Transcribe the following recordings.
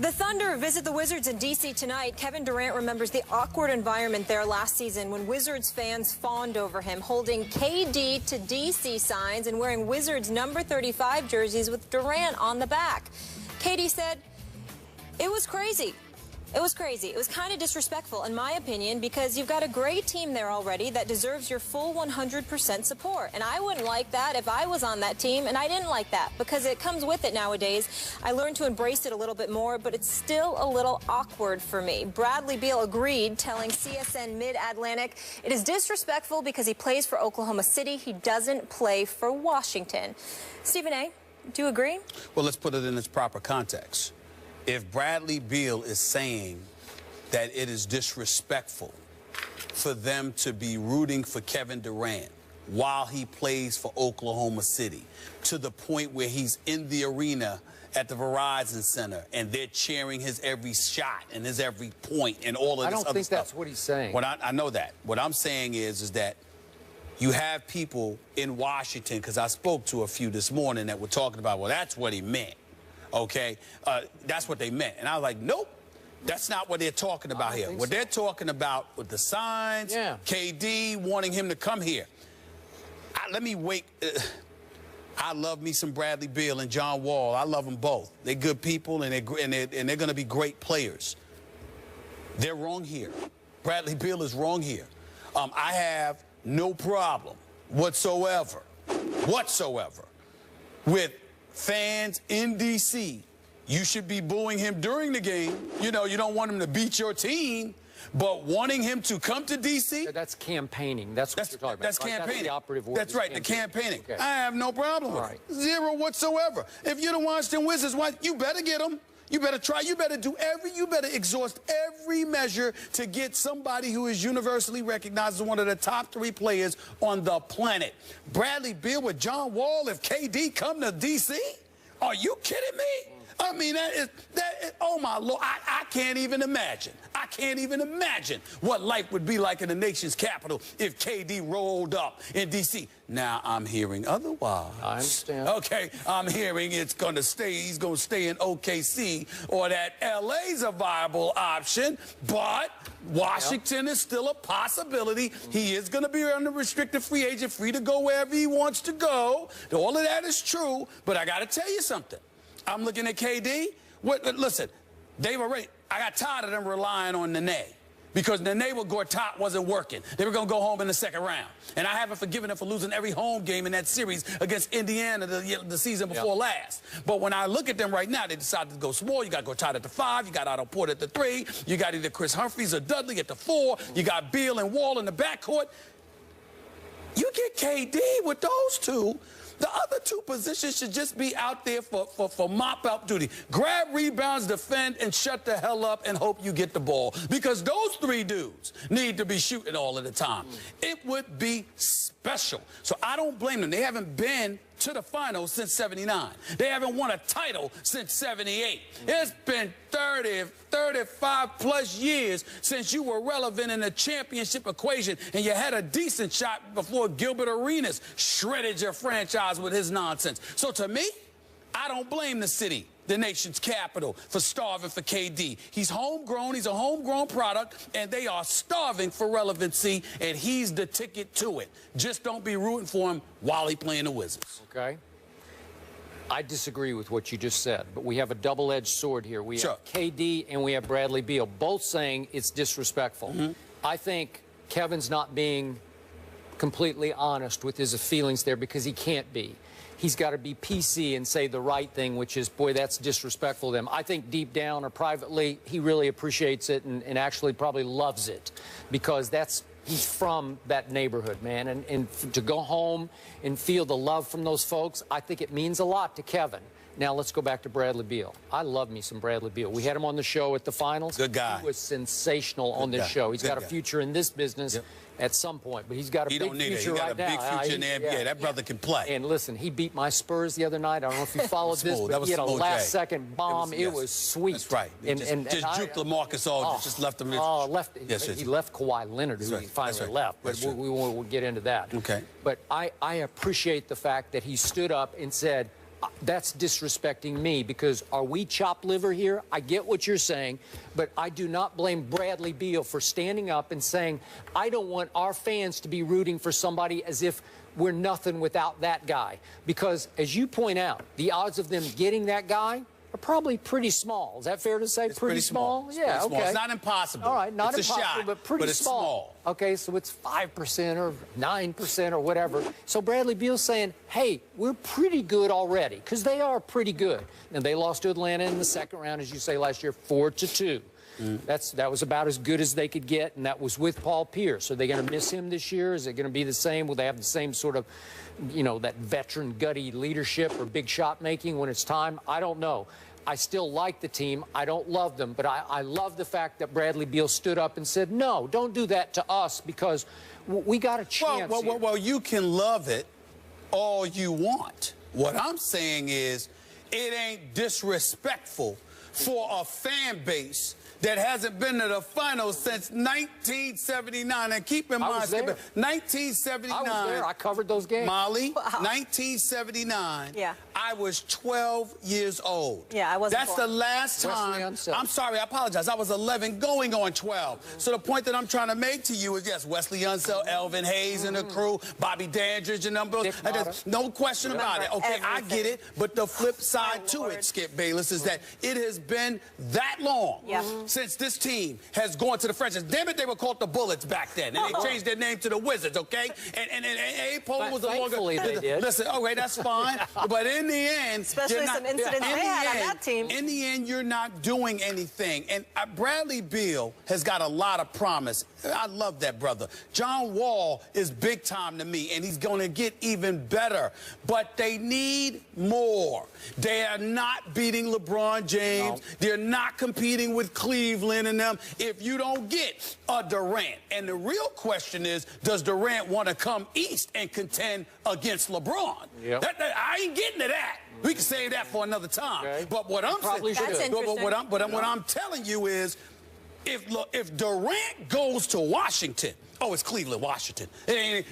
The Thunder visit the Wizards in D.C. tonight. Kevin Durant remembers the awkward environment there last season when Wizards fans fawned over him, holding KD to D.C. signs and wearing Wizards number 35 jerseys with Durant on the back. KD said, "It was crazy. It was crazy. It was kind of disrespectful, in my opinion, because you've got a great team there already that deserves your full 100% support. And I wouldn't like that if I was on that team, and I didn't like that because it comes with it nowadays. I learned to embrace it a little bit more, but it's still a little awkward for me." Bradley Beal agreed, telling CSN Mid-Atlantic, "It is disrespectful because he plays for Oklahoma City. He doesn't play for Washington." Stephen A., do you agree? Well, let's put it in its proper context. If Bradley Beal is saying that it is disrespectful for them to be rooting for Kevin Durant while he plays for Oklahoma City, to the point where he's in the arena at the Verizon Center and they're cheering his every shot and his every point and all of this other stuff. I don't think that's what he's saying. I know that. What I'm saying is that you have people in Washington, because I spoke to a few this morning that were talking about, well, that's what he meant. Okay, that's what they meant. And I was like, nope, that's not what they're talking about here. What they're talking about with the signs, KD wanting him to come here. Let me wait. I love me some Bradley Beal and John Wall. I love them both. They're good people, and they're going to be great players. They're wrong here. Bradley Beal is wrong here. I have no problem whatsoever with fans in D.C. You should be booing him during the game. You know, you don't want him to beat your team, but wanting him to come to D.C. That's campaigning. That's what you're talking about. That's campaigning. That's the operative word. That's right, the campaigning. Okay. I have no problem with it. Zero whatsoever. If you're the Washington Wizards, you better get him. You better try. You better you better exhaust every measure to get somebody who is universally recognized as one of the top 3 players on the planet. Bradley Beal with John Wall, if KD come to D.C.? Are you kidding me? I mean, that is, oh my Lord, I can't even imagine. I can't even imagine what life would be like in the nation's capital if KD rolled up in D.C. Now, I'm hearing otherwise. I understand. Okay, I'm hearing he's going to stay in OKC, or that LA's a viable option, but Washington is still a possibility. He is going to be unrestricted free agent, free to go wherever he wants to go. All of that is true, but I got to tell you something. I'm looking at KD. Listen, I got tired of them relying on Nene, because Nene with Gortat wasn't working. They were going to go home in the second round. And I haven't forgiven them for losing every home game in that series against Indiana the season before last. But when I look at them right now, they decided to go small. You got Gortat at the 5. You got Otto Porter at the 3. You got either Chris Humphries or Dudley at the 4. You got Beal and Wall in the backcourt. You get KD with those two. The other 2 positions should just be out there for mop-up duty. Grab rebounds, defend, and shut the hell up and hope you get the ball. Because those 3 dudes need to be shooting all of the time. It would be special. So I don't blame them. They haven't been to the finals since '79. They haven't won a title since '78. It's been 35+ years since you were relevant in the championship equation, and you had a decent shot before Gilbert Arenas shredded your franchise with his nonsense. So to me, I don't blame the city, the nation's capital, for starving for KD. He's homegrown. He's a homegrown product, and they are starving for relevancy, and he's the ticket to it. Just don't be rooting for him while he's playing the Wizards. Okay. I disagree with what you just said, but we have a double-edged sword here. We have KD and we have Bradley Beal, both saying it's disrespectful. I think Kevin's not being completely honest with his feelings there, because he can't be. He's got to be PC and say the right thing, which is, boy, that's disrespectful to them. I think deep down or privately, he really appreciates it and actually probably loves it, because he's from that neighborhood, man. And to go home and feel the love from those folks, I think it means a lot to Kevin. Now, let's go back to Bradley Beal. I love me some Bradley Beal. We had him on the show at the finals. Good guy. He was sensational on this show. He's got a future in this business at some point, but he's got a big future right now. He got a big future in the NBA. That brother can play. And listen, he beat my Spurs the other night. I don't know if you followed this, but he had a last-second bomb. It was sweet. That's right. Just juked LaMarcus Aldridge. Just left him. He left Kawhi Leonard, who he finally left. But we'll get into that. Okay. But I appreciate the fact that he stood up and said, that's disrespecting me, because are we chopped liver here? I get what you're saying, but I do not blame Bradley Beal for standing up and saying, I don't want our fans to be rooting for somebody as if we're nothing without that guy. Because, as you point out, the odds of them getting that guy are probably pretty small. Is that fair to say? It's pretty small. Yeah, pretty okay. Small. It's not impossible. All right, not it's impossible, a shot, but pretty small. Okay, so it's 5% or 9% or whatever. So Bradley Beal's saying, hey, we're pretty good already, because they are pretty good. And they lost to Atlanta in the second round, as you say, last year, 4-2. That was about as good as they could get, and that was with Paul Pierce. Are they going to miss him this year? Is it going to be the same? Will they have the same sort of, you know, that veteran gutty leadership or big shot making when it's time? I don't know. I still like the team. I don't love them, but I love the fact that Bradley Beal stood up and said, no, don't do that to us, because we got a chance. Well, you can love it all you want. What I'm saying is, it ain't disrespectful for a fan base that hasn't been to the finals since 1979. And keep in mind, 1979. I was there. I covered those games. Molly, 1979. Yeah. I was 12 years old. Yeah, I wasn't That's born. the last time. I'm sorry, I apologize. I was 11 going on 12. So the point that I'm trying to make to you is, yes, Wesley Unseld, Elvin Hayes and the crew, Bobby Dandridge and them. No question about it. Okay, I get it. But the flip side to it, Skip Bayless, is that it has been that long since this team has gone to the franchise. Damn it, they were called the Bullets back then, and they changed their name to the Wizards, okay? And Abe Pollard was the longer. They did. Listen, okay, that's fine. But in the end, especially some incidents they had on that team. In the end, you're not doing anything. And Bradley Beal has got a lot of promise. I love that brother. John Wall is big time to me, and he's going to get even better. But they need more. They are not beating LeBron James. No. They're not competing with Cleveland and them if you don't get a Durant. And the real question is, does Durant want to come east and contend against LeBron? Yep. I ain't getting to that. We can save that for another time. Okay. But what I'm saying, what I'm telling you is, if Durant goes to Washington, it's Cleveland, Washington. There ain't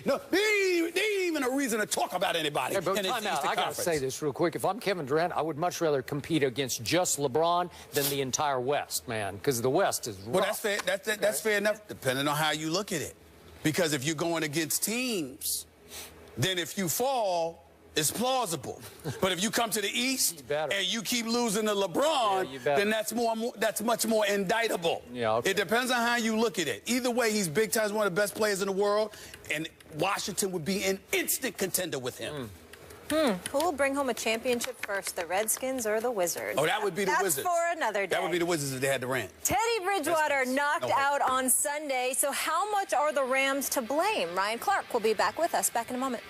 even a reason to talk about anybody. Yeah, but time out. I got to say this real quick. If I'm Kevin Durant, I would much rather compete against just LeBron than the entire West, man, because the West is rough. Well, that's fair. That's fair enough, depending on how you look at it. Because if you're going against teams, then if you fall, it's plausible. But if you come to the East and you keep losing to LeBron, then that's much more indictable. Yeah, okay. It depends on how you look at it. Either way, he's big time, one of the best players in the world, and Washington would be an instant contender with him. Who will bring home a championship first, the Redskins or the Wizards? Oh, that would be the Wizards. That's for another day. That would be the Wizards if they had Durant. Teddy Bridgewater knocked out on Sunday. So how much are the Rams to blame? Ryan Clark will be back with us back in a moment.